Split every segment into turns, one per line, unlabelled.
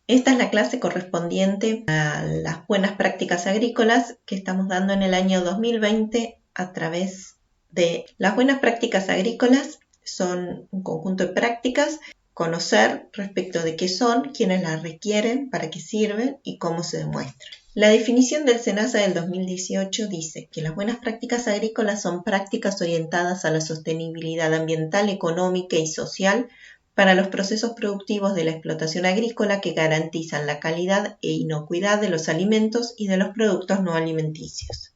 Esta es la clase correspondiente a las buenas prácticas agrícolas que estamos dando en el año 2020 a través de las buenas prácticas agrícolas. Son un conjunto de prácticas, conocer respecto de qué son, quiénes las requieren, para qué sirven y cómo se demuestran. La definición del SENASA del 2018 dice que las buenas prácticas agrícolas son prácticas orientadas a la sostenibilidad ambiental, económica y social para los procesos productivos de la explotación agrícola que garantizan la calidad e inocuidad de los alimentos y de los productos no alimenticios.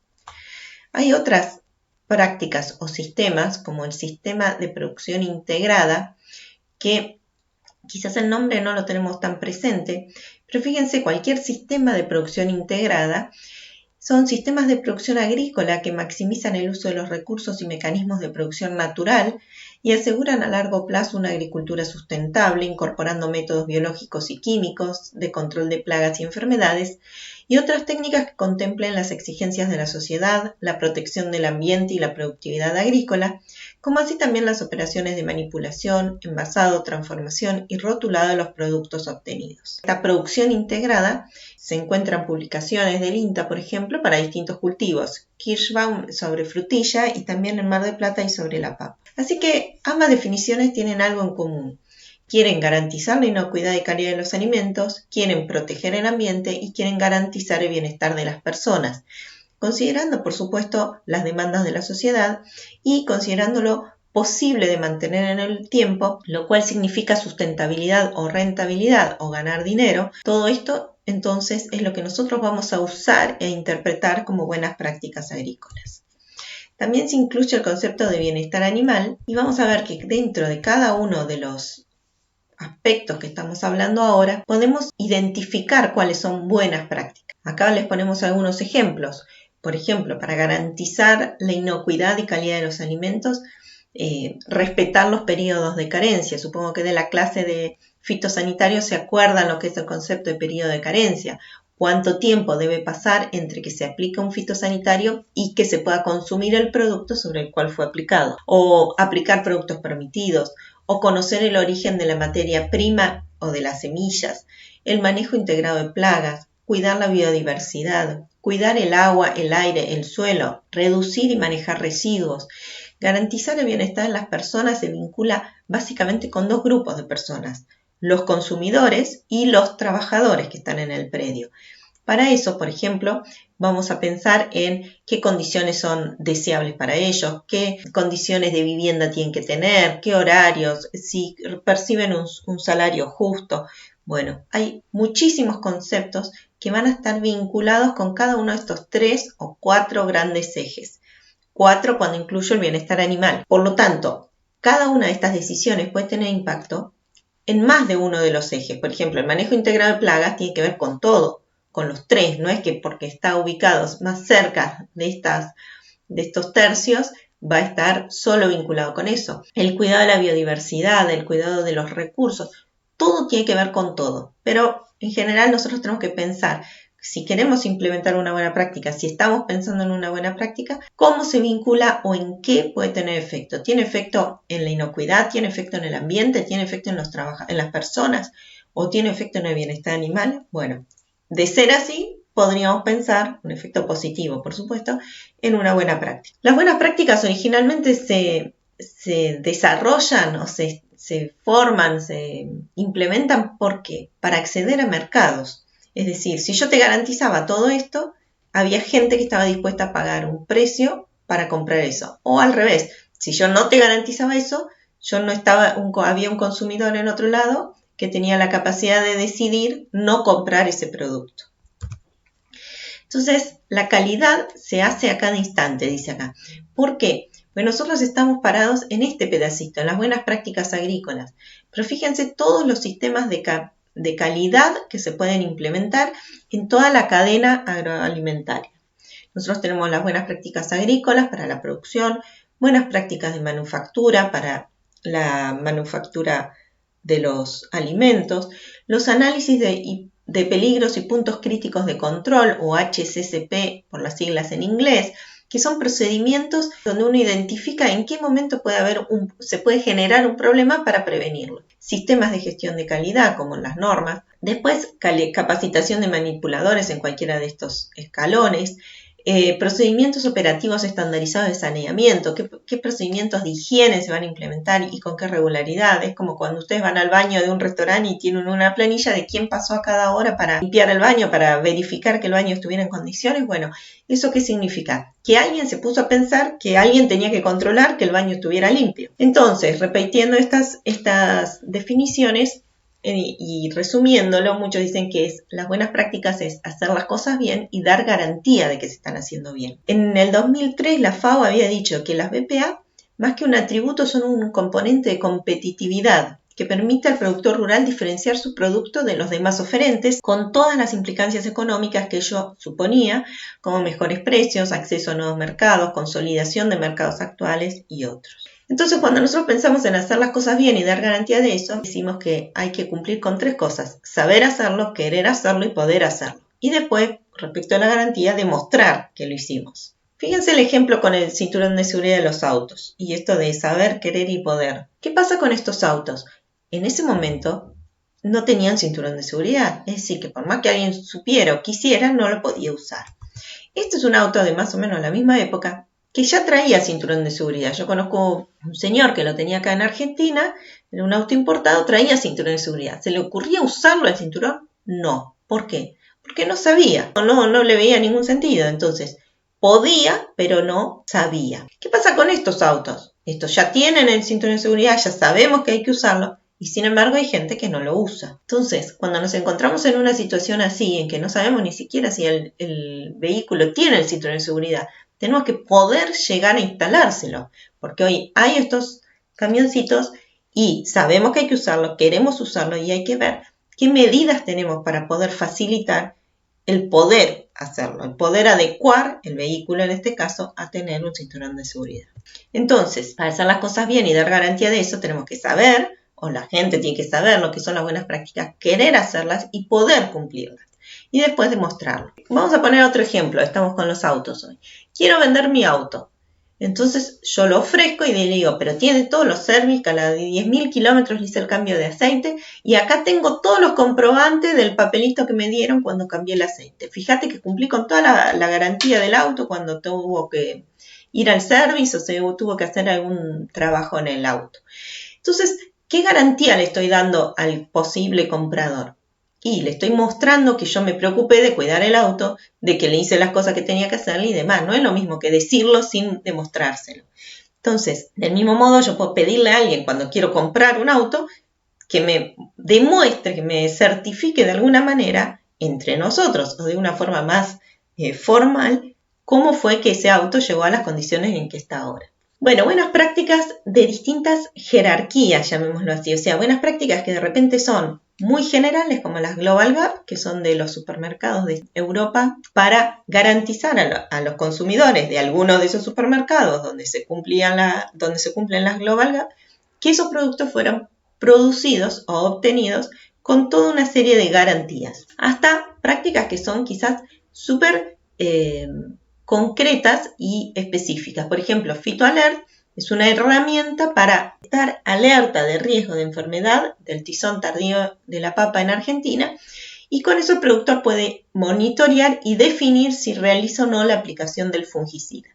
Hay otras prácticas o sistemas, como el sistema de producción integrada, que quizás el nombre no lo tenemos tan presente, pero fíjense, cualquier sistema de producción integrada son sistemas de producción agrícola que maximizan el uso de los recursos y mecanismos de producción natural y aseguran a largo plazo una agricultura sustentable, incorporando métodos biológicos y químicos de control de plagas y enfermedades y otras técnicas que contemplen las exigencias de la sociedad, la protección del ambiente y la productividad agrícola, como así también las operaciones de manipulación, envasado, transformación y rotulado de los productos obtenidos. Esta producción integrada se encuentra en publicaciones del INTA, por ejemplo, para distintos cultivos, Kirschbaum sobre frutilla y también en Mar del Plata y sobre la papa. Así que ambas definiciones tienen algo en común. Quieren garantizar la inocuidad y calidad de los alimentos, quieren proteger el ambiente y quieren garantizar el bienestar de las personas, considerando, por supuesto, las demandas de la sociedad y considerándolo posible de mantener en el tiempo, lo cual significa sustentabilidad o rentabilidad o ganar dinero. Todo esto, entonces, es lo que nosotros vamos a usar e interpretar como buenas prácticas agrícolas. También se incluye el concepto de bienestar animal y vamos a ver que dentro de cada uno de los aspectos que estamos hablando ahora, podemos identificar cuáles son buenas prácticas. Acá les ponemos algunos ejemplos. Por ejemplo, para garantizar la inocuidad y calidad de los alimentos, respetar los periodos de carencia. Supongo que de la clase de fitosanitarios se acuerdan lo que es el concepto de periodo de carencia. Cuánto tiempo debe pasar entre que se aplica un fitosanitario y que se pueda consumir el producto sobre el cual fue aplicado. O aplicar productos permitidos, o conocer el origen de la materia prima o de las semillas, el manejo integrado de plagas, cuidar la biodiversidad, cuidar el agua, el aire, el suelo, reducir y manejar residuos. Garantizar el bienestar de las personas se vincula básicamente con dos grupos de personas, los consumidores y los trabajadores que están en el predio. Para eso, por ejemplo, vamos a pensar en qué condiciones son deseables para ellos, qué condiciones de vivienda tienen que tener, qué horarios, si perciben un salario justo. Bueno, hay muchísimos conceptos que van a estar vinculados con cada uno de estos 3 o 4 grandes ejes. 4 cuando incluyo el bienestar animal. Por lo tanto, cada una de estas decisiones puede tener impacto en más de uno de los ejes. Por ejemplo, el manejo integrado de plagas tiene que ver con todo, con los 3, no es que porque está ubicado más cerca de estos tercios va a estar solo vinculado con eso. El cuidado de la biodiversidad, el cuidado de los recursos, todo tiene que ver con todo. Pero en general nosotros tenemos que pensar, si queremos implementar una buena práctica, si estamos pensando en una buena práctica, ¿cómo se vincula o en qué puede tener efecto? ¿Tiene efecto en la inocuidad? ¿Tiene efecto en el ambiente? ¿Tiene efecto en las personas? ¿O tiene efecto en el bienestar animal? Bueno, de ser así, podríamos pensar, un efecto positivo, por supuesto, en una buena práctica. Las buenas prácticas originalmente se desarrollan o se forman, se implementan, ¿por qué? Para acceder a mercados. Es decir, si yo te garantizaba todo esto, había gente que estaba dispuesta a pagar un precio para comprar eso. O al revés, si yo no te garantizaba eso, había un consumidor en otro lado que tenía la capacidad de decidir no comprar ese producto. Entonces, la calidad se hace a cada instante, dice acá. ¿Por qué? Pues nosotros estamos parados en este pedacito, en las buenas prácticas agrícolas. Pero fíjense todos los sistemas de calidad que se pueden implementar en toda la cadena agroalimentaria. Nosotros tenemos las buenas prácticas agrícolas para la producción, buenas prácticas de manufactura para la manufactura de los alimentos, los análisis de peligros y puntos críticos de control, o HCCP por las siglas en inglés, que son procedimientos donde uno identifica en qué momento se puede generar un problema para prevenirlo. Sistemas de gestión de calidad, como las normas, Después, capacitación de manipuladores en cualquiera de estos escalones. Procedimientos operativos estandarizados de saneamiento, qué procedimientos de higiene se van a implementar y con qué regularidad. Es como cuando ustedes van al baño de un restaurante y tienen una planilla de quién pasó a cada hora para limpiar el baño, para verificar que el baño estuviera en condiciones. Bueno, ¿eso qué significa? Que alguien se puso a pensar que alguien tenía que controlar que el baño estuviera limpio. Entonces, repitiendo estas definiciones, y resumiéndolo, muchos dicen que las buenas prácticas es hacer las cosas bien y dar garantía de que se están haciendo bien. En el 2003 la FAO había dicho que las BPA, más que un atributo, son un componente de competitividad que permite al productor rural diferenciar su producto de los demás oferentes con todas las implicancias económicas que ello suponía, como mejores precios, acceso a nuevos mercados, consolidación de mercados actuales y otros. Entonces, cuando nosotros pensamos en hacer las cosas bien y dar garantía de eso, decimos que hay que cumplir con 3 cosas: saber hacerlo, querer hacerlo y poder hacerlo. Y después, respecto a la garantía, demostrar que lo hicimos. Fíjense el ejemplo con el cinturón de seguridad de los autos y esto de saber, querer y poder. ¿Qué pasa con estos autos? En ese momento no tenían cinturón de seguridad, es decir, que por más que alguien supiera o quisiera, no lo podía usar. Este es un auto de más o menos la misma época que ya traía cinturón de seguridad. Yo conozco un señor que lo tenía acá en Argentina, era un auto importado, traía cinturón de seguridad. ¿Se le ocurría usarlo el cinturón? No. ¿Por qué? Porque no sabía, no le veía ningún sentido. Entonces, podía, pero no sabía. ¿Qué pasa con estos autos? Estos ya tienen el cinturón de seguridad, ya sabemos que hay que usarlo, y sin embargo hay gente que no lo usa. Entonces, cuando nos encontramos en una situación así, en que no sabemos ni siquiera si el vehículo tiene el cinturón de seguridad, tenemos que poder llegar a instalárselo, porque hoy hay estos camioncitos y sabemos que hay que usarlo, queremos usarlo y hay que ver qué medidas tenemos para poder facilitar el poder hacerlo, el poder adecuar el vehículo en este caso a tener un cinturón de seguridad. Entonces, para hacer las cosas bien y dar garantía de eso, tenemos que saber, o la gente tiene que saber lo que son las buenas prácticas, querer hacerlas y poder cumplirlas. Y después demostrarlo. Vamos a poner otro ejemplo, estamos con los autos hoy. Quiero vender mi auto. Entonces yo lo ofrezco y le digo, pero tiene todos los servicios, a la de 10.000 kilómetros hice el cambio de aceite y acá tengo todos los comprobantes del papelito que me dieron cuando cambié el aceite. Fíjate que cumplí con toda la garantía del auto cuando tuvo que ir al servicio o tuvo que hacer algún trabajo en el auto. Entonces, ¿qué garantía le estoy dando al posible comprador? Y le estoy mostrando que yo me preocupé de cuidar el auto, de que le hice las cosas que tenía que hacerle y demás. No es lo mismo que decirlo sin demostrárselo. Entonces, del mismo modo, yo puedo pedirle a alguien cuando quiero comprar un auto que me demuestre, que me certifique de alguna manera entre nosotros o de una forma más formal cómo fue que ese auto llegó a las condiciones en que está ahora. Bueno, buenas prácticas de distintas jerarquías, llamémoslo así. O sea, buenas prácticas que de repente son muy generales, como las Global Gap, que son de los supermercados de Europa, para garantizar a los consumidores de algunos de esos supermercados donde se cumplen las Global Gap, que esos productos fueran producidos o obtenidos con toda una serie de garantías. Hasta prácticas que son quizás súper concretas y específicas. Por ejemplo, PhytoAlert es una herramienta para estar alerta de riesgo de enfermedad del tizón tardío de la papa en Argentina, y con eso el productor puede monitorear y definir si realiza o no la aplicación del fungicida.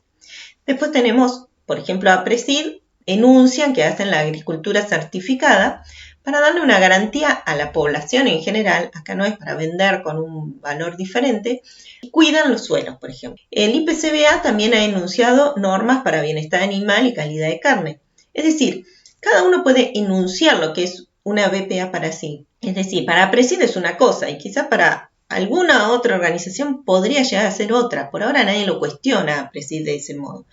Después tenemos, por ejemplo, Aprecid, enuncian que hacen la agricultura certificada para darle una garantía a la población en general. Acá no es para vender con un valor diferente. Cuidan los suelos, por ejemplo. El IPCBA también ha enunciado normas para bienestar animal y calidad de carne. Es decir, cada uno puede enunciar lo que es una BPA para sí. Es decir, para Aprecid es una cosa y quizás para alguna otra organización podría llegar a ser otra. Por ahora nadie lo cuestiona a Aprecid de ese modo.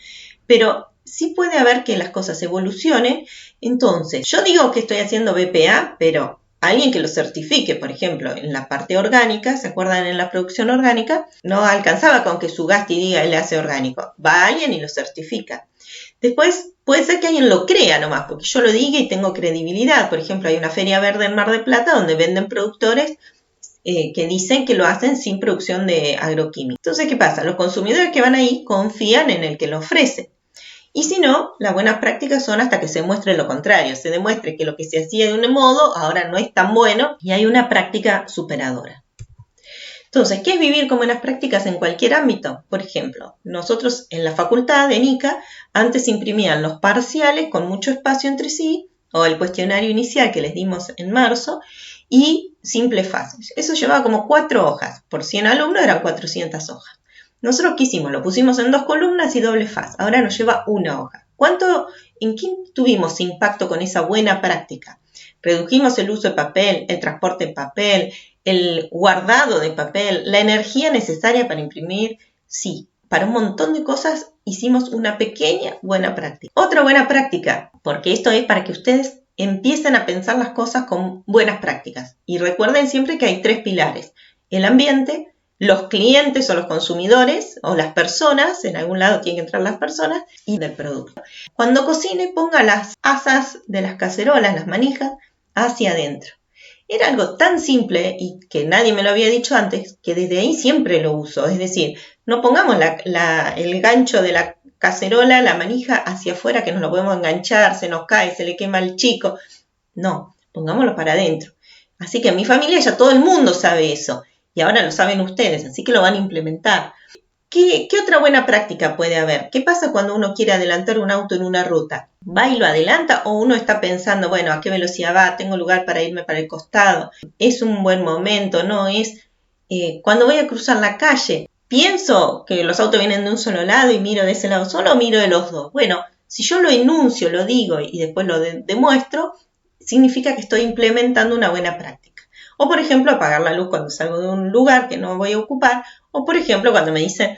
Pero sí puede haber que las cosas evolucionen. Entonces, yo digo que estoy haciendo BPA, pero alguien que lo certifique, por ejemplo, en la parte orgánica, ¿se acuerdan en la producción orgánica? No alcanzaba con que Sugasti diga él hace orgánico. Va alguien y lo certifica. Después puede ser que alguien lo crea nomás, porque yo lo diga y tengo credibilidad. Por ejemplo, hay una feria verde en Mar del Plata donde venden productores que dicen que lo hacen sin producción de agroquímicos. Entonces, ¿qué pasa? Los consumidores que van ahí confían en el que lo ofrece. Y si no, las buenas prácticas son hasta que se muestre lo contrario, se demuestre que lo que se hacía de un modo ahora no es tan bueno y hay una práctica superadora. Entonces, ¿qué es vivir con buenas prácticas en cualquier ámbito? Por ejemplo, nosotros en la facultad de NICA antes imprimían los parciales con mucho espacio entre sí, o el cuestionario inicial que les dimos en marzo, y simples fases. Eso llevaba como 4 hojas. Por 100 alumnos eran 400 hojas. Nosotros, ¿qué hicimos? Lo pusimos en 2 columnas y doble faz. Ahora nos lleva 1 hoja. ¿En qué tuvimos impacto con esa buena práctica? Redujimos el uso de papel, el transporte en papel, el guardado de papel, la energía necesaria para imprimir. Sí, para un montón de cosas hicimos una pequeña buena práctica. Otra buena práctica, porque esto es para que ustedes empiecen a pensar las cosas con buenas prácticas. Y recuerden siempre que hay 3 pilares: el ambiente, los clientes o los consumidores o las personas, en algún lado tienen que entrar las personas, y del producto. Cuando cocine, ponga las asas de las cacerolas, las manijas, hacia adentro. Era algo tan simple y que nadie me lo había dicho antes, que desde ahí siempre lo uso. Es decir, no pongamos el gancho de la cacerola, la manija hacia afuera, que nos lo podemos enganchar, se nos cae, se le quema al chico. No, pongámoslo para adentro. Así que en mi familia ya todo el mundo sabe eso. Y ahora lo saben ustedes, así que lo van a implementar. ¿Qué otra buena práctica puede haber? ¿Qué pasa cuando uno quiere adelantar un auto en una ruta? ¿Va y lo adelanta o uno está pensando, bueno, ¿a qué velocidad va? ¿Tengo lugar para irme para el costado? ¿Es un buen momento? ¿No es? Cuando voy a cruzar la calle, ¿pienso que los autos vienen de un solo lado y miro de ese lado solo o miro de los dos? Bueno, si yo lo enuncio, lo digo y después lo demuestro, significa que estoy implementando una buena práctica. O, por ejemplo, apagar la luz cuando salgo de un lugar que no voy a ocupar. O, por ejemplo, cuando me dicen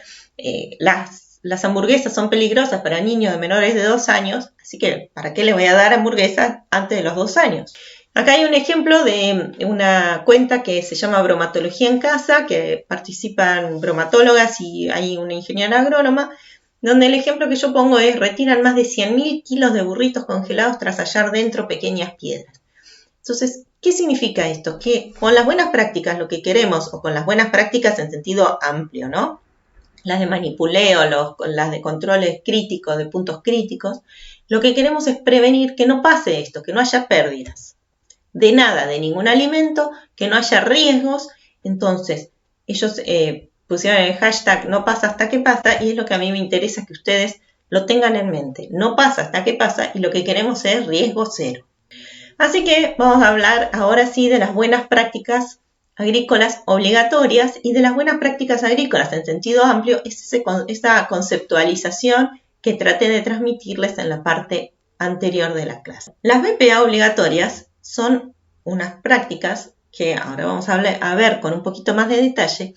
las hamburguesas son peligrosas para niños de menores de 2 años, así que ¿para qué les voy a dar hamburguesas antes de los 2 años? Acá hay un ejemplo de una cuenta que se llama Bromatología en Casa, que participan bromatólogas y hay una ingeniera agrónoma, donde el ejemplo que yo pongo es: retiran más de 100.000 kilos de burritos congelados tras hallar dentro pequeñas piedras. Entonces, ¿qué significa esto? Que con las buenas prácticas lo que queremos, o con las buenas prácticas en sentido amplio, ¿no? Las de manipuleo, las de controles críticos, de puntos críticos, lo que queremos es prevenir que no pase esto, que no haya pérdidas de nada, de ningún alimento, que no haya riesgos. Entonces, ellos pusieron el hashtag no pasa hasta que pasa, y es lo que a mí me interesa que ustedes lo tengan en mente. No pasa hasta que pasa, y lo que queremos es riesgo cero. Así que vamos a hablar ahora sí de las buenas prácticas agrícolas obligatorias, y de las buenas prácticas agrícolas en sentido amplio es esa conceptualización que traté de transmitirles en la parte anterior de la clase. Las BPA obligatorias son unas prácticas que ahora vamos a ver con un poquito más de detalle,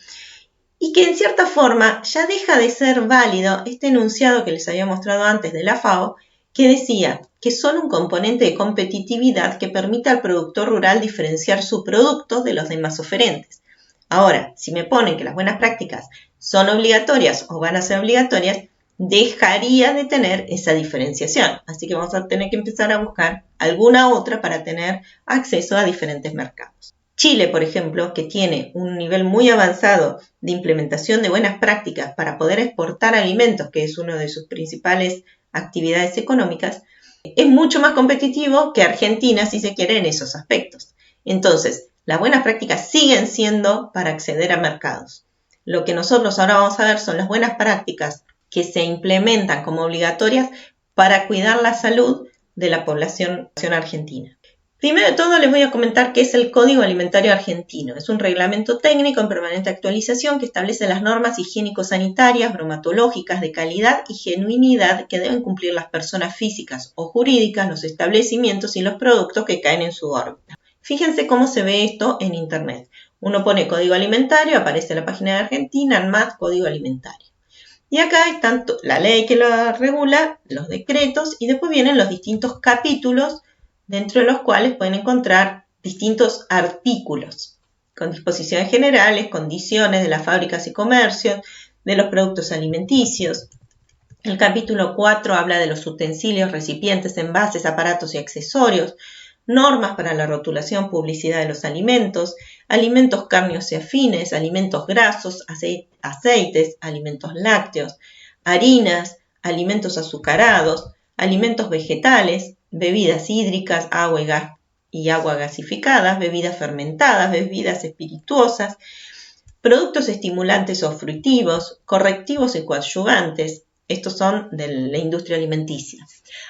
y que en cierta forma ya deja de ser válido este enunciado que les había mostrado antes de la FAO, que decía que son un componente de competitividad que permite al productor rural diferenciar su producto de los demás oferentes. Ahora, si me ponen que las buenas prácticas son obligatorias o van a ser obligatorias, dejaría de tener esa diferenciación. Así que vamos a tener que empezar a buscar alguna otra para tener acceso a diferentes mercados. Chile, por ejemplo, que tiene un nivel muy avanzado de implementación de buenas prácticas para poder exportar alimentos, que es una de sus principales actividades económicas, es mucho más competitivo que Argentina, si se quiere, en esos aspectos. Entonces, las buenas prácticas siguen siendo para acceder a mercados. Lo que nosotros ahora vamos a ver son las buenas prácticas que se implementan como obligatorias para cuidar la salud de la población argentina. Primero de todo les voy a comentar qué es el Código Alimentario Argentino. Es un reglamento técnico en permanente actualización que establece las normas higiénico-sanitarias, bromatológicas, de calidad y genuinidad que deben cumplir las personas físicas o jurídicas, los establecimientos y los productos que caen en su órbita. Fíjense cómo se ve esto en internet. Uno pone Código Alimentario, aparece la página de Argentina, en más Código Alimentario. Y acá están la ley que lo regula, los decretos, y después vienen los distintos capítulos, dentro de los cuales pueden encontrar distintos artículos, con disposiciones generales, condiciones de las fábricas y comercios, de los productos alimenticios. El capítulo 4 habla de los utensilios, recipientes, envases, aparatos y accesorios, normas para la rotulación, publicidad de los alimentos, alimentos cárneos y afines, alimentos grasos, aceites, alimentos lácteos, harinas, alimentos azucarados, alimentos vegetales, bebidas hídricas, agua y agua gasificadas, bebidas fermentadas, bebidas espirituosas, productos estimulantes o fructivos, correctivos y coadyuvantes. Estos son de la industria alimenticia.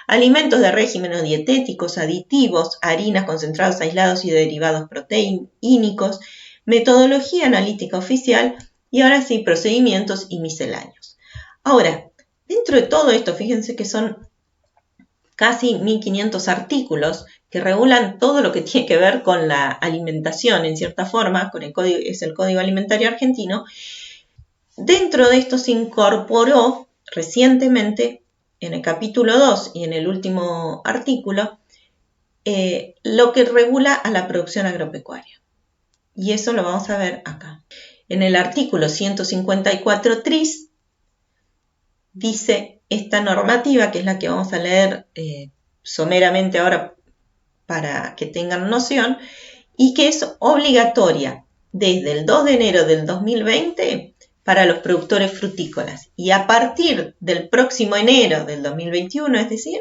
Alimentos de régimen o dietéticos, aditivos, harinas, concentrados aislados y derivados proteínicos, metodología analítica oficial y ahora sí, procedimientos y misceláneos. Ahora, dentro de todo esto, fíjense que son casi 1500 artículos que regulan todo lo que tiene que ver con la alimentación, en cierta forma, con el código, es el Código Alimentario Argentino. Dentro de esto se incorporó recientemente, en el capítulo 2 y en el último artículo, lo que regula a la producción agropecuaria. Y eso lo vamos a ver acá. En el artículo 154 tris dice esta normativa, que es la que vamos a leer someramente ahora para que tengan noción, y que es obligatoria desde el 2 de enero del 2020 para los productores frutícolas y a partir del próximo enero del 2021, es decir,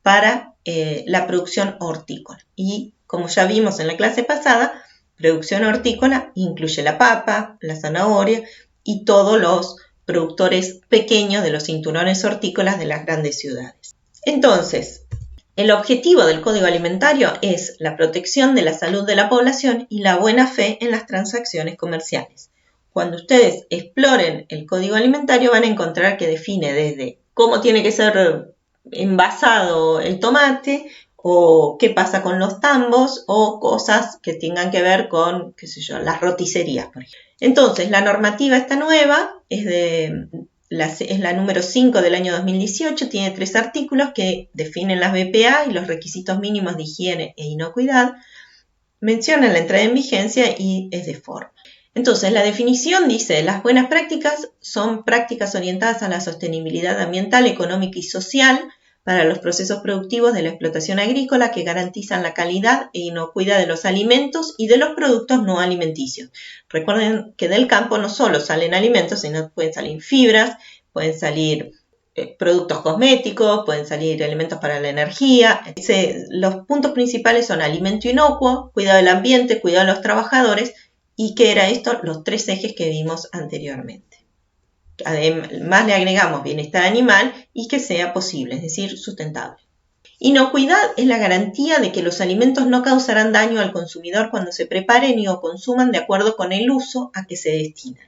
para la producción hortícola. Y como ya vimos en la clase pasada, producción hortícola incluye la papa, la zanahoria y todos los productores pequeños de los cinturones hortícolas de las grandes ciudades. Entonces, el objetivo del Código Alimentario es la protección de la salud de la población y la buena fe en las transacciones comerciales. Cuando ustedes exploren el Código Alimentario van a encontrar que define desde cómo tiene que ser envasado el tomate o qué pasa con los tambos o cosas que tengan que ver con, qué sé yo, las roticerías, por ejemplo. Entonces, la normativa esta nueva es la número 5 del año 2018, tiene 3 artículos que definen las BPA y los requisitos mínimos de higiene e inocuidad, menciona la entrada en vigencia y es de forma. Entonces, la definición dice, las buenas prácticas son prácticas orientadas a la sostenibilidad ambiental, económica y social para los procesos productivos de la explotación agrícola que garantizan la calidad e inocuidad de los alimentos y de los productos no alimenticios. Recuerden que del campo no solo salen alimentos, sino pueden salir fibras, pueden salir productos cosméticos, pueden salir elementos para la energía. Los puntos principales son alimento inocuo, cuidado del ambiente, cuidado de los trabajadores y que era esto los 3 ejes que vimos anteriormente. Además le agregamos bienestar animal y que sea posible, es decir, sustentable. Inocuidad es la garantía de que los alimentos no causarán daño al consumidor cuando se preparen y o consuman de acuerdo con el uso a que se destinan.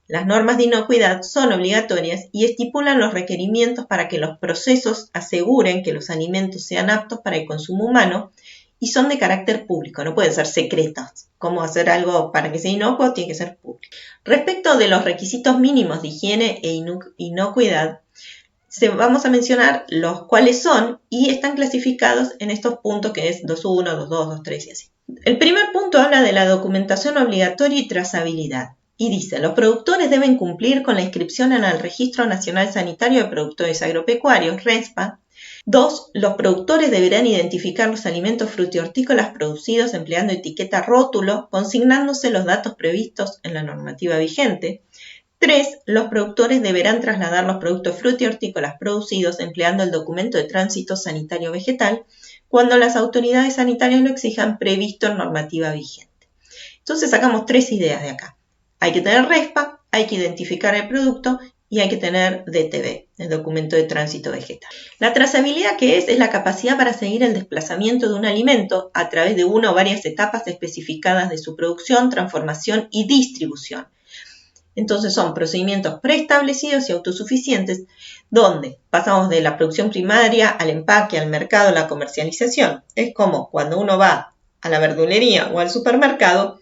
Las normas de inocuidad son obligatorias y estipulan los requerimientos para que los procesos aseguren que los alimentos sean aptos para el consumo humano y son de carácter público, no pueden ser secretos. Cómo hacer algo para que sea inocuo tiene que ser público. Respecto de los requisitos mínimos de higiene e inocuidad, vamos a mencionar los cuáles son y están clasificados en estos puntos que es 2.1, 2.2, 2.3 y así. El primer punto habla de la documentación obligatoria y trazabilidad. Y dice, los productores deben cumplir con la inscripción en el Registro Nacional Sanitario de Productores Agropecuarios, RENSPA. 2. Los productores deberán identificar los alimentos frutihortícolas producidos empleando etiqueta rótulo, consignándose los datos previstos en la normativa vigente. 3. Los productores deberán trasladar los productos frutihortícolas producidos empleando el documento de tránsito sanitario vegetal cuando las autoridades sanitarias lo exijan previsto en normativa vigente. Entonces sacamos 3 ideas de acá. Hay que tener RESPA, hay que identificar el producto y hay que tener DTV, el documento de tránsito vegetal. La trazabilidad, ¿qué es? Es la capacidad para seguir el desplazamiento de un alimento a través de una o varias etapas especificadas de su producción, transformación y distribución. Entonces son procedimientos preestablecidos y autosuficientes donde pasamos de la producción primaria al empaque, al mercado, a la comercialización. Es como cuando uno va a la verdulería o al supermercado,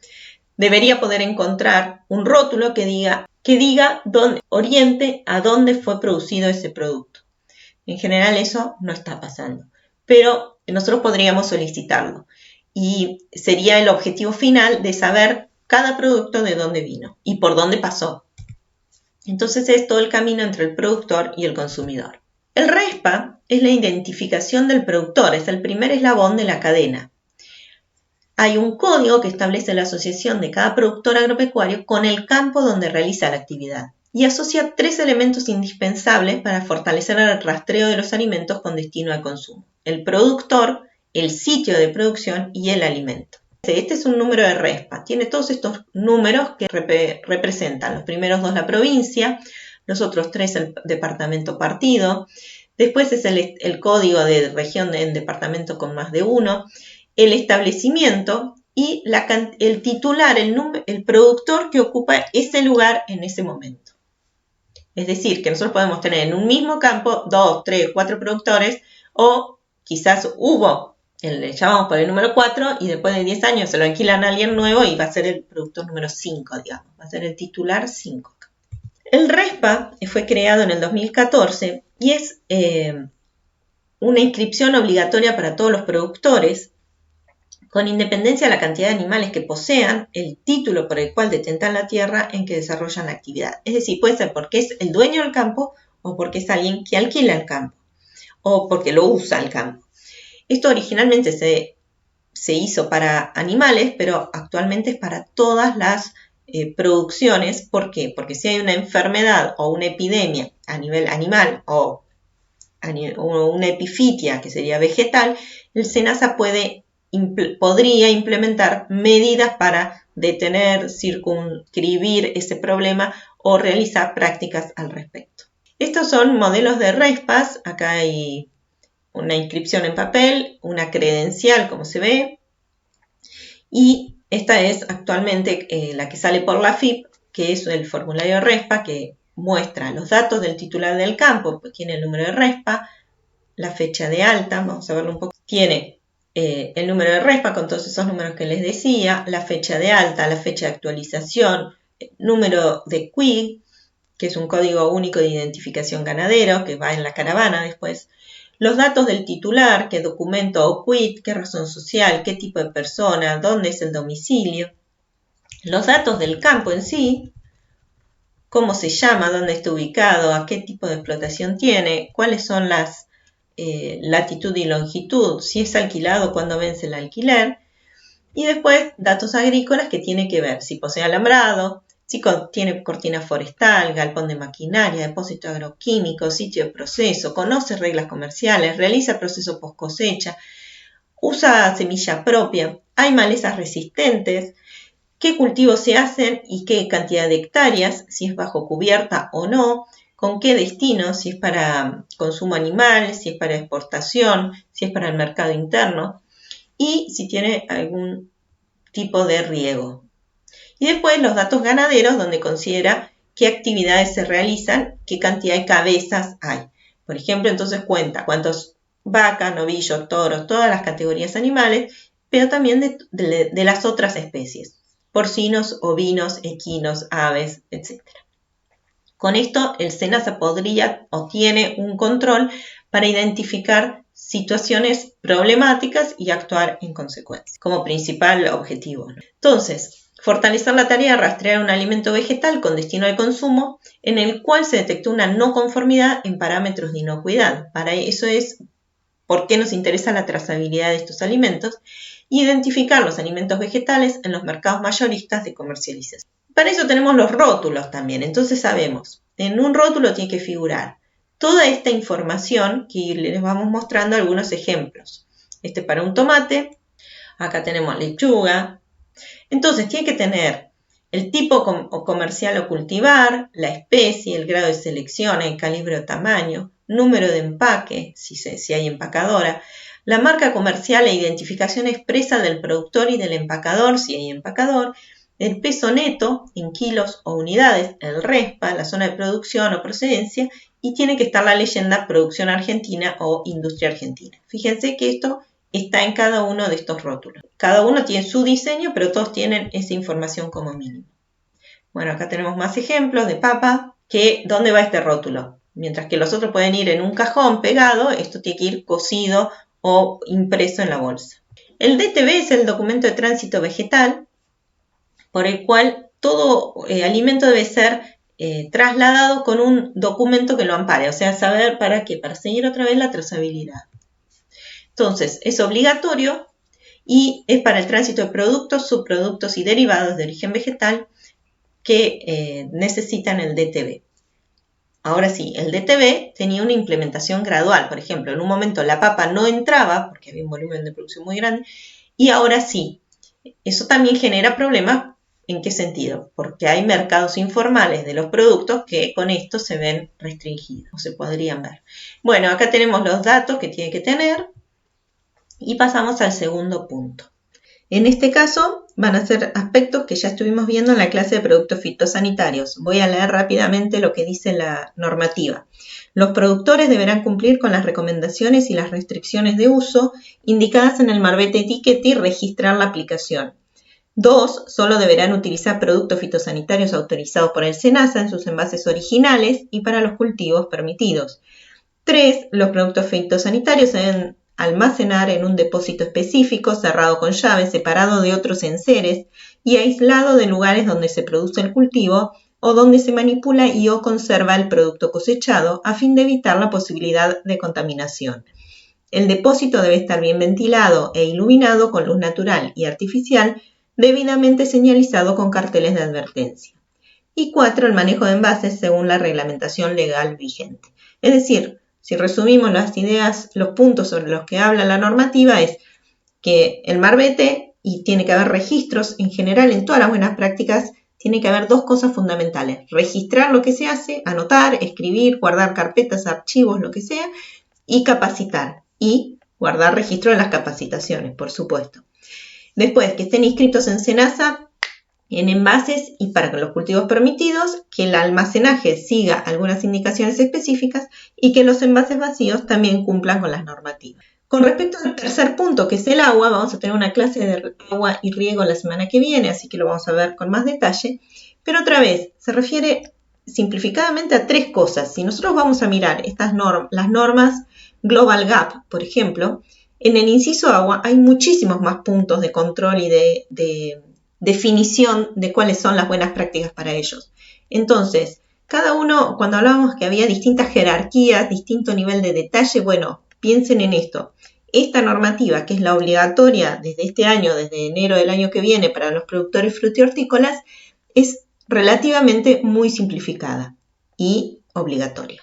debería poder encontrar un rótulo que diga dónde, oriente a dónde fue producido ese producto. En general eso no está pasando, pero nosotros podríamos solicitarlo y sería el objetivo final de saber cada producto de dónde vino y por dónde pasó. Entonces es todo el camino entre el productor y el consumidor. El RESPA es la identificación del productor, es el primer eslabón de la cadena. Hay un código que establece la asociación de cada productor agropecuario con el campo donde realiza la actividad. y asocia 3 elementos indispensables para fortalecer el rastreo de los alimentos con destino al consumo: el productor, el sitio de producción y el alimento. Este es un número de RESPA, tiene todos estos números que representan los primeros 2 la provincia, los otros 3 el departamento partido, después es el código de región en departamento con más de 1, el establecimiento y el titular, el productor que ocupa ese lugar en ese momento. Es decir, que nosotros podemos tener en un mismo campo 2, 3, 4 productores, o quizás ya vamos por el número 4 y después de 10 años se lo alquilan a alguien nuevo y va a ser el productor número 5, digamos, va a ser el titular 5. El RESPA fue creado en el 2014 y es una inscripción obligatoria para todos los productores, con independencia de la cantidad de animales que posean, el título por el cual detentan la tierra en que desarrollan la actividad. Es decir, puede ser porque es el dueño del campo o porque es alguien que alquila el campo o porque lo usa el campo. Esto originalmente se hizo para animales, pero actualmente es para todas las producciones. ¿Por qué? Porque si hay una enfermedad o una epidemia a nivel animal o una epifitia, que sería vegetal, el SENASA podría implementar medidas para detener, circunscribir ese problema o realizar prácticas al respecto. Estos son modelos de RESPAs. Acá hay una inscripción en papel, una credencial, como se ve, y esta es actualmente la que sale por la FIP, que es el formulario RESPA, que muestra los datos del titular del campo, pues tiene el número de RESPA, la fecha de alta, vamos a verlo un poco, tiene el número de RESPA con todos esos números que les decía, la fecha de alta, la fecha de actualización, número de CUIG, que es un código único de identificación ganadero, que va en la caravana después, los datos del titular, qué documento o quit, qué razón social, qué tipo de persona, dónde es el domicilio, los datos del campo en sí, cómo se llama, dónde está ubicado, a qué tipo de explotación tiene, cuáles son las latitud y longitud, si es alquilado, cuándo vence el alquiler, y después datos agrícolas que tiene que ver si posee alambrado, si tiene cortina forestal, galpón de maquinaria, depósito agroquímico, sitio de proceso, conoce reglas comerciales, realiza proceso post cosecha, usa semilla propia, hay malezas resistentes, qué cultivos se hacen y qué cantidad de hectáreas, si es bajo cubierta o no, con qué destino, si es para consumo animal, si es para exportación, si es para el mercado interno y si tiene algún tipo de riego. Y después los datos ganaderos, donde considera qué actividades se realizan, qué cantidad de cabezas hay. Por ejemplo, entonces cuenta cuántos vacas, novillos, toros, todas las categorías animales, pero también de las otras especies, porcinos, ovinos, equinos, aves, etc. Con esto, el SENASA podría o tiene un control para identificar situaciones problemáticas y actuar en consecuencia, como principal objetivo. Entonces, fortalecer la tarea de rastrear un alimento vegetal con destino al consumo en el cual se detectó una no conformidad en parámetros de inocuidad. Para eso es por qué nos interesa la trazabilidad de estos alimentos, identificar los alimentos vegetales en los mercados mayoristas de comercialización. Para eso tenemos los rótulos también. Entonces sabemos, en un rótulo tiene que figurar toda esta información que les vamos mostrando algunos ejemplos. Para un tomate, acá tenemos lechuga. Entonces tiene que tener el tipo comercial o cultivar, la especie, el grado de selección, el calibre o tamaño, número de empaque, si hay empacadora, la marca comercial e identificación expresa del productor y del empacador, si hay empacador, el peso neto en kilos o unidades, el RESPA, la zona de producción o procedencia, y tiene que estar la leyenda producción argentina o industria argentina. Fíjense que esto está en cada uno de estos rótulos. Cada uno tiene su diseño, pero todos tienen esa información como mínimo. Bueno, acá tenemos más ejemplos de papa, ¿dónde va este rótulo? Mientras que los otros pueden ir en un cajón pegado, esto tiene que ir cosido o impreso en la bolsa. El DTV es el documento de tránsito vegetal, por el cual todo alimento debe ser trasladado con un documento que lo ampare, o sea, saber para qué, para seguir otra vez la trazabilidad. Entonces, es obligatorio y es para el tránsito de productos, subproductos y derivados de origen vegetal que necesitan el DTB. Ahora sí, el DTB tenía una implementación gradual. Por ejemplo, en un momento la papa no entraba porque había un volumen de producción muy grande y ahora sí. Eso también genera problemas. ¿En qué sentido? Porque hay mercados informales de los productos que con esto se ven restringidos o se podrían ver. Bueno, acá tenemos los datos que tiene que tener y pasamos al segundo punto. En este caso van a ser aspectos que ya estuvimos viendo en la clase de productos fitosanitarios. Voy a leer rápidamente lo que dice la normativa. Los productores deberán cumplir con las recomendaciones y las restricciones de uso indicadas en el marbete etiqueta y registrar la aplicación. 2. Solo deberán utilizar productos fitosanitarios autorizados por el SENASA en sus envases originales y para los cultivos permitidos. 3. Los productos fitosanitarios se deben almacenar en un depósito específico, cerrado con llave, separado de otros enseres y aislado de lugares donde se produce el cultivo o donde se manipula y o conserva el producto cosechado a fin de evitar la posibilidad de contaminación. El depósito debe estar bien ventilado e iluminado con luz natural y artificial, debidamente señalizado con carteles de advertencia. Y 4. El manejo de envases según la reglamentación legal vigente. Es decir, si resumimos las ideas, los puntos sobre los que habla la normativa es que el marbete, y tiene que haber registros en general en todas las buenas prácticas, tiene que haber dos cosas fundamentales. Registrar lo que se hace, anotar, escribir, guardar carpetas, archivos, lo que sea, y capacitar. Y guardar registro de las capacitaciones, por supuesto. Después, que estén inscritos en SENASA, en envases y para los cultivos permitidos, que el almacenaje siga algunas indicaciones específicas y que los envases vacíos también cumplan con las normativas. Con respecto al tercer punto, que es el agua, vamos a tener una clase de agua y riego la semana que viene, así que lo vamos a ver con más detalle. Pero otra vez, se refiere simplificadamente a tres cosas. Si nosotros vamos a mirar las normas Global Gap, por ejemplo, en el inciso agua hay muchísimos más puntos de control y de definición de cuáles son las buenas prácticas para ellos. Entonces, cada uno, cuando hablábamos que había distintas jerarquías, distinto nivel de detalle, bueno, piensen en esto. Esta normativa, que es la obligatoria desde este año, desde enero del año que viene para los productores frutihortícolas, es relativamente muy simplificada y obligatoria.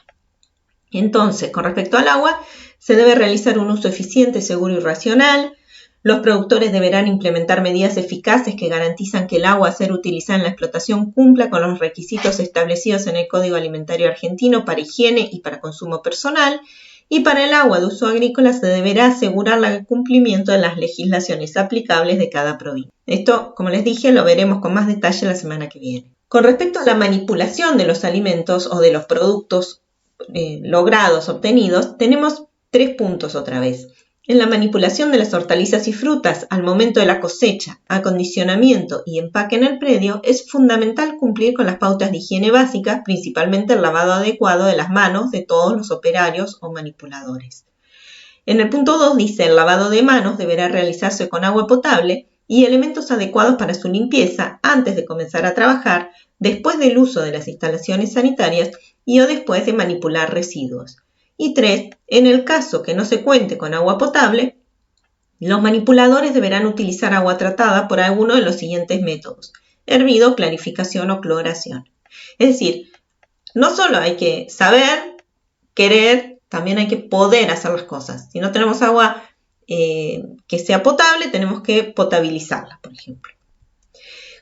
Entonces, con respecto al agua, se debe realizar un uso eficiente, seguro y racional. Los productores deberán implementar medidas eficaces que garantizan que el agua a ser utilizada en la explotación cumpla con los requisitos establecidos en el Código Alimentario Argentino para higiene y para consumo personal. Y para el agua de uso agrícola se deberá asegurar el cumplimiento de las legislaciones aplicables de cada provincia. Esto, como les dije, lo veremos con más detalle la semana que viene. Con respecto a la manipulación de los alimentos o de los productos logrados, obtenidos, tenemos 3 puntos otra vez. En la manipulación de las hortalizas y frutas al momento de la cosecha, acondicionamiento y empaque en el predio, es fundamental cumplir con las pautas de higiene básicas, principalmente el lavado adecuado de las manos de todos los operarios o manipuladores. En el punto 2 dice, el lavado de manos deberá realizarse con agua potable y elementos adecuados para su limpieza antes de comenzar a trabajar, después del uso de las instalaciones sanitarias y o después de manipular residuos. Y 3. En el caso que no se cuente con agua potable, los manipuladores deberán utilizar agua tratada por alguno de los siguientes métodos: hervido, clarificación o cloración. Es decir, no solo hay que saber, querer, también hay que poder hacer las cosas. Si no tenemos agua que sea potable, tenemos que potabilizarla, por ejemplo.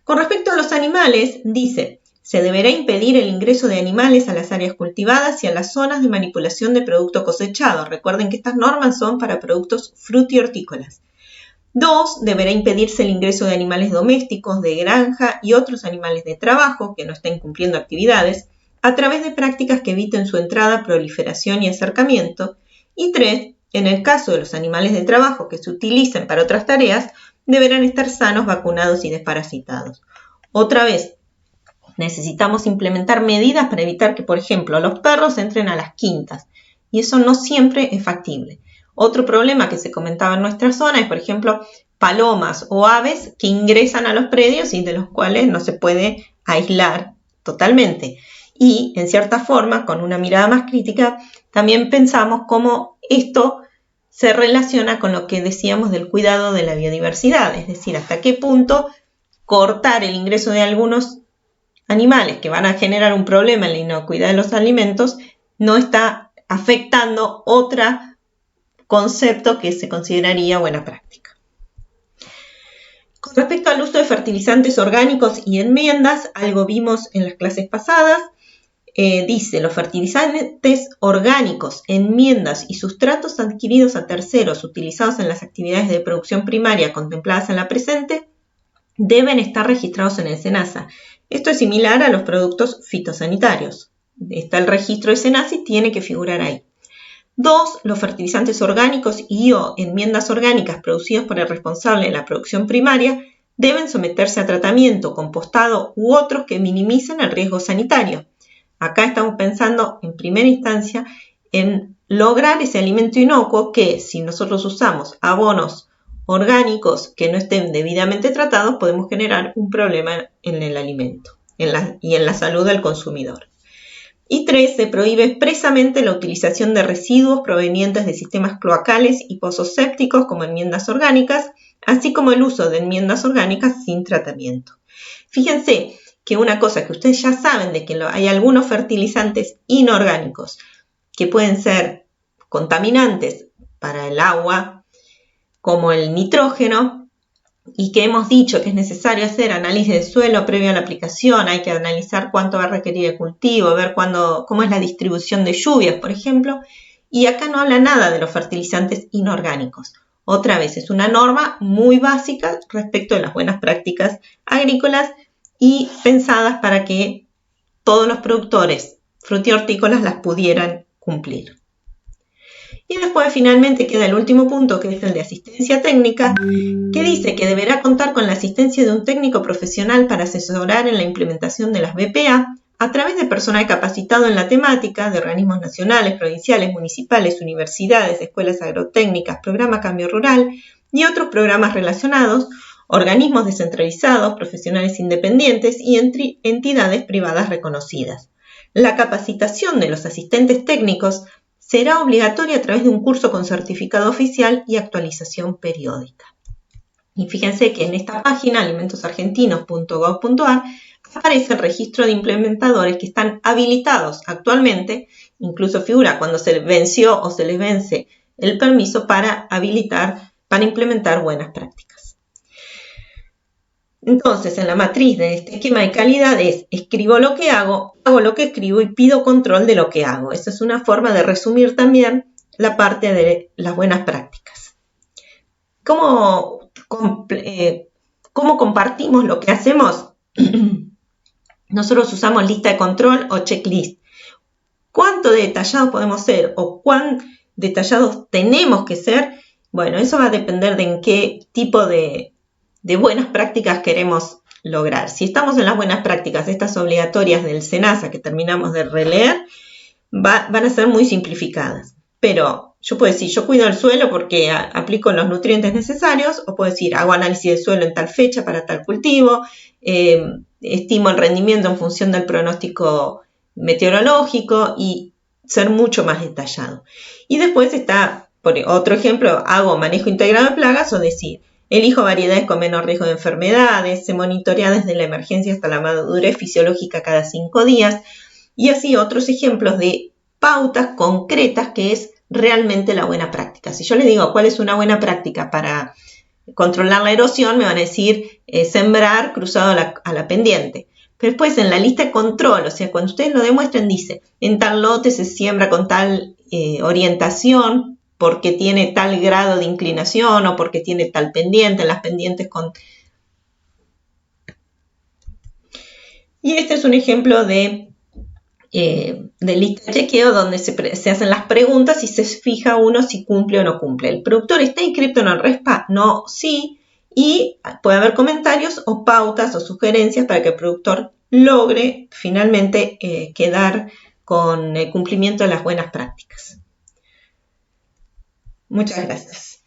Con respecto a los animales, dice, se deberá impedir el ingreso de animales a las áreas cultivadas y a las zonas de manipulación de producto cosechado. Recuerden que estas normas son para productos frutihortícolas. 2. Deberá impedirse el ingreso de animales domésticos, de granja y otros animales de trabajo que no estén cumpliendo actividades a través de prácticas que eviten su entrada, proliferación y acercamiento. Y 3. En el caso de los animales de trabajo que se utilicen para otras tareas, deberán estar sanos, vacunados y desparasitados. Otra vez, necesitamos implementar medidas para evitar que, por ejemplo, los perros entren a las quintas. Y eso no siempre es factible. Otro problema que se comentaba en nuestra zona es, por ejemplo, palomas o aves que ingresan a los predios y de los cuales no se puede aislar totalmente. Y, en cierta forma, con una mirada más crítica, también pensamos cómo esto se relaciona con lo que decíamos del cuidado de la biodiversidad. Es decir, hasta qué punto cortar el ingreso de algunos animales que van a generar un problema en la inocuidad de los alimentos, no está afectando otro concepto que se consideraría buena práctica. Con respecto al uso de fertilizantes orgánicos y enmiendas, algo vimos en las clases pasadas. Dice, los fertilizantes orgánicos, enmiendas y sustratos adquiridos a terceros utilizados en las actividades de producción primaria contempladas en la presente deben estar registrados en el SENASA. Esto es similar a los productos fitosanitarios. Está el registro de SENASA y tiene que figurar ahí. 2. Los fertilizantes orgánicos y o enmiendas orgánicas producidos por el responsable de la producción primaria deben someterse a tratamiento, compostado u otros que minimicen el riesgo sanitario. Acá estamos pensando en primera instancia en lograr ese alimento inocuo que si nosotros usamos abonos orgánicos que no estén debidamente tratados podemos generar un problema en el alimento y en la salud del consumidor. Y 3. Se prohíbe expresamente la utilización de residuos provenientes de sistemas cloacales y pozos sépticos como enmiendas orgánicas, así como el uso de enmiendas orgánicas sin tratamiento. Fíjense que una cosa que ustedes ya saben de que hay algunos fertilizantes inorgánicos que pueden ser contaminantes para el agua, como el nitrógeno, y que hemos dicho que es necesario hacer análisis de suelo previo a la aplicación, hay que analizar cuánto va a requerir el cultivo, ver cómo es la distribución de lluvias, por ejemplo, y acá no habla nada de los fertilizantes inorgánicos. Otra vez, es una norma muy básica respecto de las buenas prácticas agrícolas y pensadas para que todos los productores frutihortícolas las pudieran cumplir. Y después finalmente queda el último punto, que es el de asistencia técnica, que dice que deberá contar con la asistencia de un técnico profesional para asesorar en la implementación de las BPA a través de personal capacitado en la temática de organismos nacionales, provinciales, municipales, universidades, escuelas agrotécnicas, programa Cambio Rural y otros programas relacionados, organismos descentralizados, profesionales independientes y entidades privadas reconocidas. La capacitación de los asistentes técnicos será obligatoria a través de un curso con certificado oficial y actualización periódica. Y fíjense que en esta página, alimentosargentinos.gov.ar, aparece el registro de implementadores que están habilitados actualmente, incluso figura cuando se venció o se les vence el permiso para implementar buenas prácticas. Entonces, en la matriz de este esquema de calidad es escribo lo que hago lo que escribo y pido control de lo que hago. Esa es una forma de resumir también la parte de las buenas prácticas. ¿Cómo compartimos lo que hacemos? Nosotros usamos lista de control o checklist. ¿Cuánto detallados podemos ser o cuán detallados tenemos que ser? Bueno, eso va a depender de en qué tipo de buenas prácticas queremos lograr. Si estamos en las buenas prácticas, estas obligatorias del SENASA que terminamos de releer, van a ser muy simplificadas. Pero yo puedo decir, yo cuido el suelo porque aplico los nutrientes necesarios, o puedo decir, hago análisis de suelo en tal fecha para tal cultivo, estimo el rendimiento en función del pronóstico meteorológico y ser mucho más detallado. Y después está, por otro ejemplo, hago manejo integrado de plagas o decir, elijo variedades con menor riesgo de enfermedades, se monitorea desde la emergencia hasta la madurez fisiológica cada 5 días y así otros ejemplos de pautas concretas que es realmente la buena práctica. Si yo les digo cuál es una buena práctica para controlar la erosión, me van a decir sembrar cruzado a la pendiente. Pero después en la lista de control, o sea, cuando ustedes lo demuestren, dice en tal lote se siembra con tal orientación, porque tiene tal grado de inclinación o porque tiene tal pendiente, en las pendientes con... Y este es un ejemplo de lista de chequeo donde se hacen las preguntas y se fija uno si cumple o no cumple. ¿El productor está inscrito en el RESPA? No, sí. Y puede haber comentarios o pautas o sugerencias para que el productor logre finalmente quedar con el cumplimiento de las buenas prácticas. Muchas gracias.